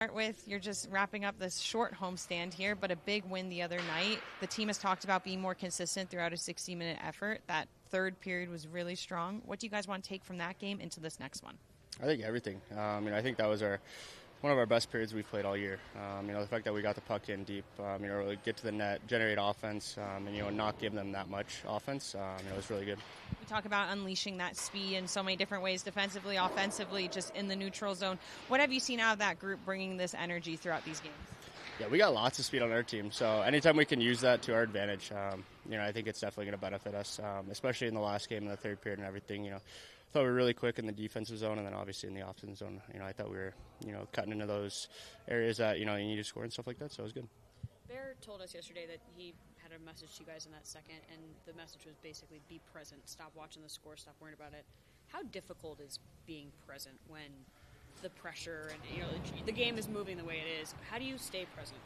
Start with, you're just wrapping up this short homestand here, but a big win the other night. The team has talked about being more consistent throughout a 60-minute effort. That third period was really strong. What do you guys want to take from that game into this next one? I think everything. I think that was one of our best periods we've played all year. The fact that we got the puck in deep, really get to the net, generate offense, and not give them that much offense, it was really good. We talk about unleashing that speed in so many different ways, defensively, offensively, just in the neutral zone. What have you seen out of that group bringing this energy throughout these games? Yeah, we got lots of speed on our team, so anytime we can use that to our advantage, I think it's definitely going to benefit us, especially in the last game in the third period and everything, I thought we were really quick in the defensive zone, and then obviously in the offensive zone. I thought we were, cutting into those areas that, you need to score and stuff like that, so it was good. Bear told us yesterday that he had a message to you guys in that second, and the message was basically be present, stop watching the score, stop worrying about it. How difficult is being present when the pressure and, the game is moving the way it is? How do you stay present?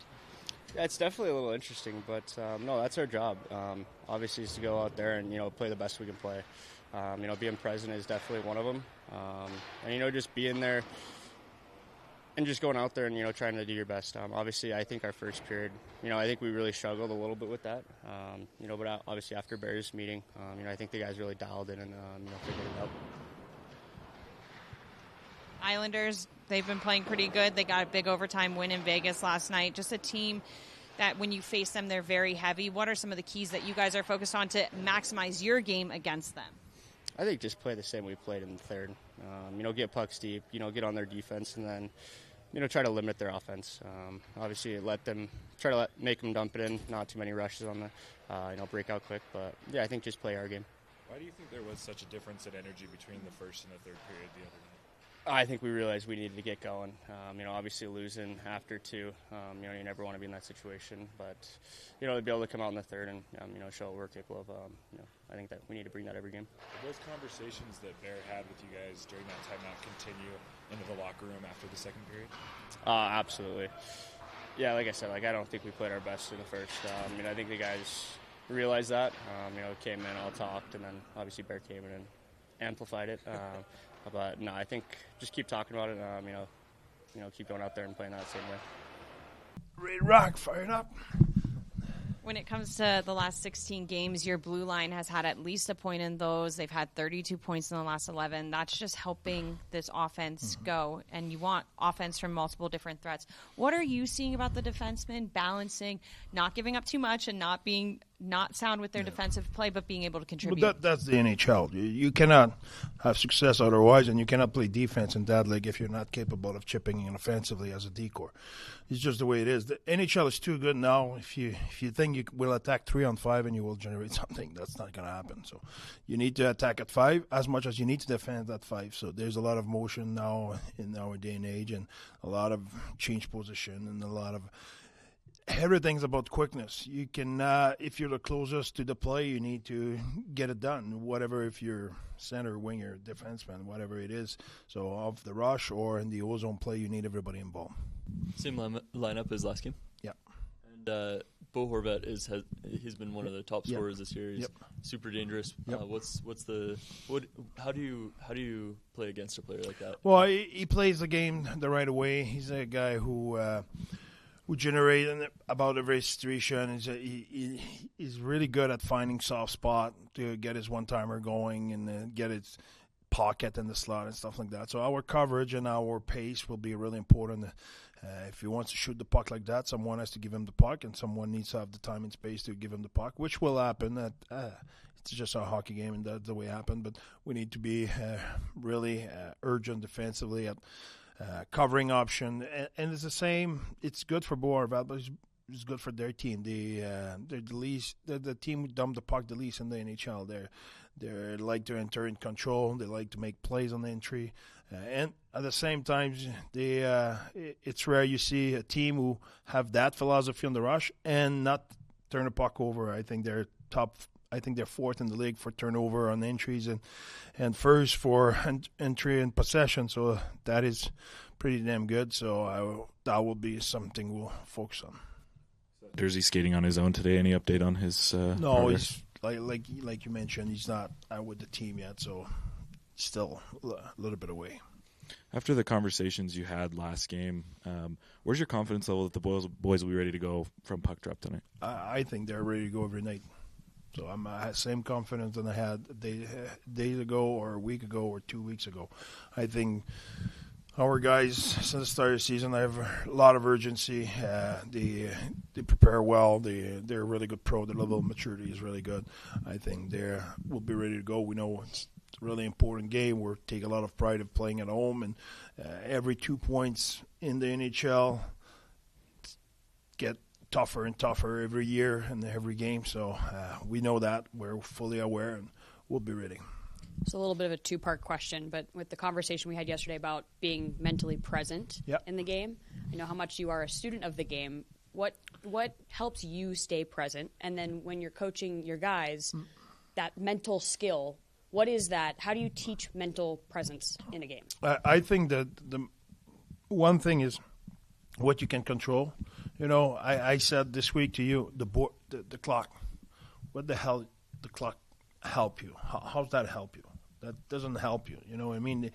Yeah, it's definitely a little interesting, but no, that's our job. Obviously, is to go out there and, play the best we can play. Being present is definitely one of them. Just being there and just going out there and, trying to do your best. Obviously, I think our first period, I think we really struggled a little bit with that. But obviously after Bears meeting, I think the guys really dialed in and, figured it out. Islanders, they've been playing pretty good. They got a big overtime win in Vegas last night. Just a team that when you face them, they're very heavy. What are some of the keys that you guys are focused on to maximize your game against them? I think just play the same we played in the third. Get pucks deep, get on their defense, and then, try to limit their offense. Obviously, make them dump it in, not too many rushes on the, breakout quick. But, yeah, I think just play our game. Why do you think there was such a difference in energy between the first and the third period the other night? I think we realized we needed to get going. Obviously losing after two, you never want to be in that situation. But, to be able to come out in the third and, show what we're capable of, I think that we need to bring that every game. Did those conversations that Bear had with you guys during that timeout continue into the locker room after the second period? Absolutely. Yeah, like I said, I don't think we played our best in the first. I think the guys realized that. Came in, all talked, and then obviously Bear came in and amplified it. But no, I think just keep talking about it. Keep going out there and playing that same way. Red Rock, fired up. When it comes to the last 16 games, your blue line has had at least a point in those. They've had 32 points in the last 11. That's just helping this offense go, and you want offense from multiple different threats. What are you seeing about the defensemen balancing, not giving up too much and not sound with their defensive play, but being able to contribute? But that's the NHL. You cannot have success otherwise, and you cannot play defense in that league if you're not capable of chipping in offensively as a decor. It's just the way it is. The NHL is too good now. If you think you will attack 3-on-5 and you will generate something, that's not going to happen. So you need to attack at 5 as much as you need to defend at 5. So there's a lot of motion now in our day and age, and a lot of change position, and a lot of everything's about quickness. You can, if you're the closest to the play, you need to get it done. Whatever, if you're center, winger, defenseman, whatever it is. So off the rush or in the ozone play, you need everybody involved. Same lineup as last game. Yeah. And Bo Horvat he's been one of the top scorers this year. He's super dangerous. Yep. How do you play against a player like that? Well, he plays the game the right way. He's a guy who generate about every situation. He's really good at finding soft spot to get his one-timer going and get his pocket in the slot and stuff like that. So our coverage and our pace will be really important. If he wants to shoot the puck like that, someone has to give him the puck, and someone needs to have the time and space to give him the puck, which will happen. It's just a hockey game, and that's the way it happened. But we need to be really urgent defensively at covering option, and it's the same. It's good for Bo Horvat, but it's good for their team. They're the least. They're the team who dumped the puck the least in the NHL. They like to enter in control. They like to make plays on the entry, and at the same time, it's rare you see a team who have that philosophy on the rush and not turn the puck over. I think they're top. I think they're fourth in the league for turnover on entries and first for entry and possession. So that is pretty damn good. So that will be something we'll focus on. Jersey skating on his own today. Any update on his? No, progress? he's like you mentioned. He's not out with the team yet, so still a little bit away. After the conversations you had last game, where's your confidence level that the boys will be ready to go from puck drop tonight? I think they're ready to go every night. So I have same confidence than I had days ago or a week ago or 2 weeks ago. I think our guys, since the start of the season, they have a lot of urgency. They prepare well. They're a really good pro. Their level of maturity is really good. I think we'll be ready to go. We know it's a really important game. We take a lot of pride of playing at home, and every 2 points in the NHL get tougher and tougher every year and every game. So we know that. We're fully aware, and we'll be ready. It's a little bit of a two-part question, but with the conversation we had yesterday about being mentally present in the game, I know how much you are a student of the game. What helps you stay present? And then when you're coaching your guys, that mental skill, what is that? How do you teach mental presence in a game? I think that the one thing is what you can control. You know, I said this week to you, the clock. What the hell the clock help you? How's that help you? That doesn't help you. You know what I mean?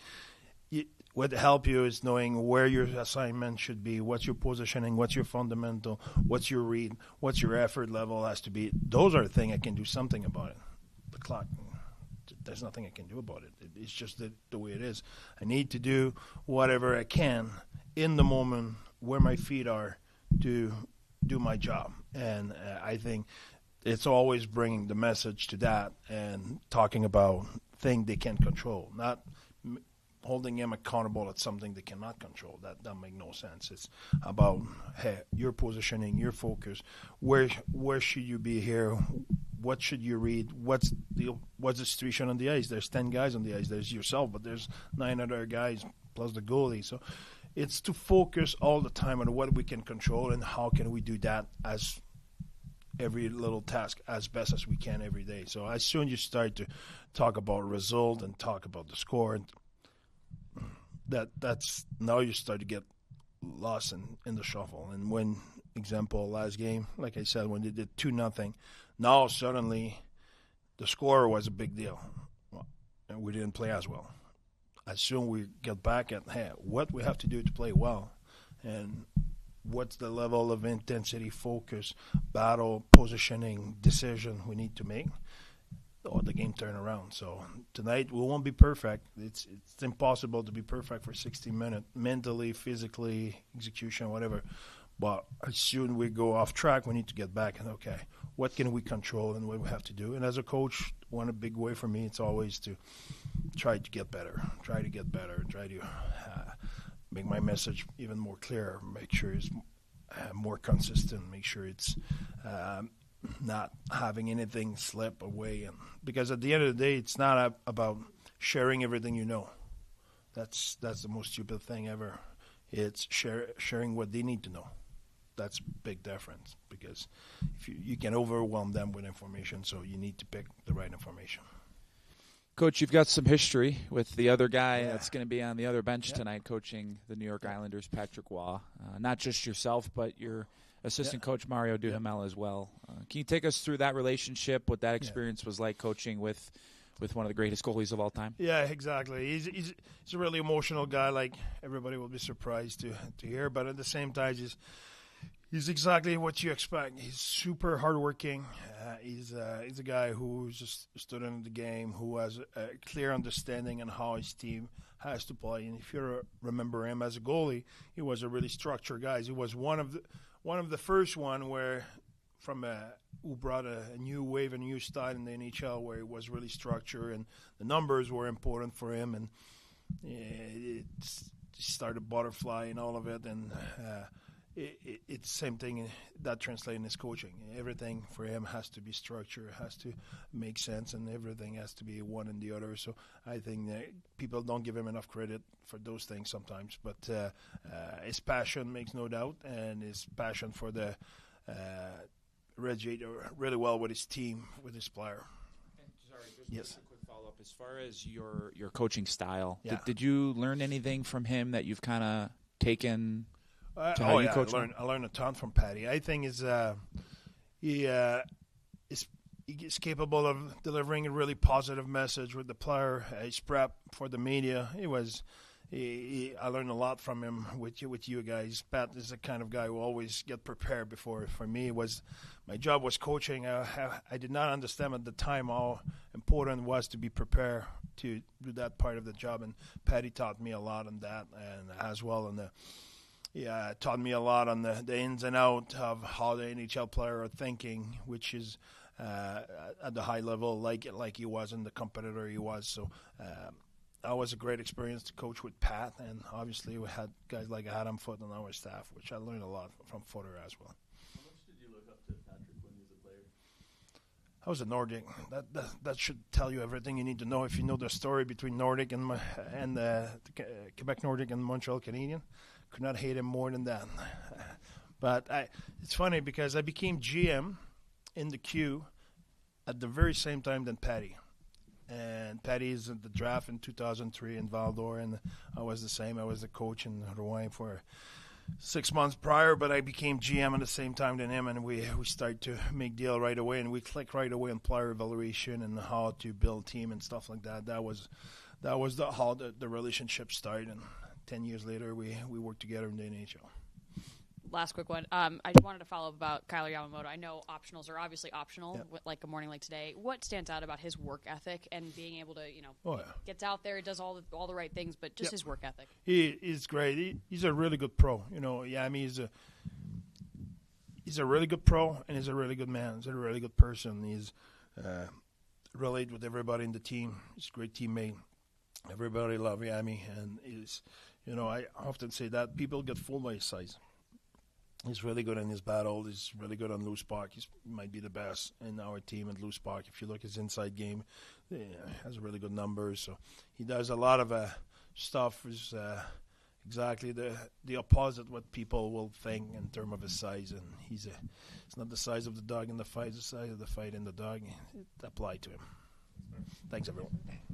What help you is knowing where your assignment should be, what's your positioning, what's your fundamental, what's your read, what's your effort level has to be. Those are the things I can do something about it. The clock, there's nothing I can do about it. It's just the way it is. I need to do whatever I can in the moment where my feet are to do my job. And I think it's always bringing the message to that and talking about things they can control, not holding them accountable at something they cannot control. That makes no sense. It's about, hey, your positioning, your focus. Where should you be here? What should you read? What's the situation on the ice? There's 10 guys on the ice. There's yourself, but there's 9 other guys plus the goalie. So it's to focus all the time on what we can control and how can we do that as every little task as best as we can every day. So as soon as you start to talk about result and talk about the score, and that's now you start to get lost in the shuffle. And when, example, last game, like I said, when they did 2-0, now suddenly the score was a big deal, and we didn't play as well. As soon as we get back at, hey, what we have to do to play well, and what's the level of intensity, focus, battle, positioning, decision we need to make, or the game turn around. So tonight we won't be perfect. It's impossible to be perfect for 60 minutes, mentally, physically, execution, whatever. But as soon as we go off track, we need to get back and, okay, what can we control and what we have to do? And as a coach, one big way for me, it's always to try to get better, try to make my message even more clear, make sure it's more consistent, make sure it's not having anything slip away. And because at the end of the day, it's not about sharing everything you know. That's the most stupid thing ever. It's sharing what they need to know. That's a big difference, because if you can overwhelm them with information, so you need to pick the right information. Coach, you've got some history with the other guy that's going to be on the other bench tonight coaching the New York Islanders, Patrick Waugh. Not just yourself, but your assistant coach, Mario Duhamel, as well. Can you take us through that relationship, what that experience was like coaching with one of the greatest goalies of all time? Yeah, exactly. He's a really emotional guy, like everybody will be surprised to hear, but at the same time, he's exactly what you expect. He's super hardworking. He's a guy who just stood in the game, who has a clear understanding on how his team has to play. And if you remember him as a goalie, he was a really structured guy. He was one of the first one where who brought a new wave, a new style in the NHL, where it was really structured and the numbers were important for him, and it started butterfly and all of it, and it's the same thing that translates in his coaching. Everything for him has to be structured, has to make sense, and everything has to be one and the other. So I think that people don't give him enough credit for those things sometimes. But his passion makes no doubt, and his passion for the radiate really well with his team, with his player. Just a quick follow-up. As far as your coaching style, did you learn anything from him that you've kind of taken – I learned a ton from Patty. I think he's capable of delivering a really positive message with the player. He's prepped for the media. I learned a lot from him with you guys. Pat is the kind of guy who always get prepared before. For me, my job was coaching. I did not understand at the time how important it was to be prepared to do that part of the job, and Patty taught me a lot on that, and as well on taught me a lot on the ins and outs of how the NHL player are thinking, which is at the high level, like he was and the competitor he was. So that was a great experience to coach with Pat, and obviously we had guys like Adam Foote on our staff, which I learned a lot from Footer as well. How much did you look up to Patrick when he was a player? I was a Nordic. That should tell you everything you need to know if you know the story between Nordic and Quebec Nordic and Montreal Canadian. Could not hate him more than that. But it's funny because I became GM in the queue at the very same time than Patty. And Patty is at the draft in 2003 in Val-d'Or, and I was the same. I was the coach in Rouen for 6 months prior, but I became GM at the same time than him, and we started to make deal right away, and we clicked right away on player evaluation and how to build team and stuff like that. That was how the relationship started, and 10 years later we worked together in the NHL. Last quick one. I wanted to follow up about Kailer Yamamoto. I know optionals are obviously optional, like a morning like today. What stands out about his work ethic and being able to, gets out there, does all the right things, but just his work ethic? He's great. He's a really good pro. Yami he's a really good pro, and he's a really good man. He's a really good person. He's relate with everybody in the team. He's a great teammate. Everybody love Yami, and I often say that people get fooled by his size. He's really good in his battle. He's really good on loose puck. He might be the best in our team at loose puck. If you look at his inside game, he has really good numbers. So he does a lot of stuff. Is exactly the opposite what people will think in terms of his size. And it's not the size of the dog in the fight. It's the size of the fight in the dog. It applied to him. Thanks, everyone.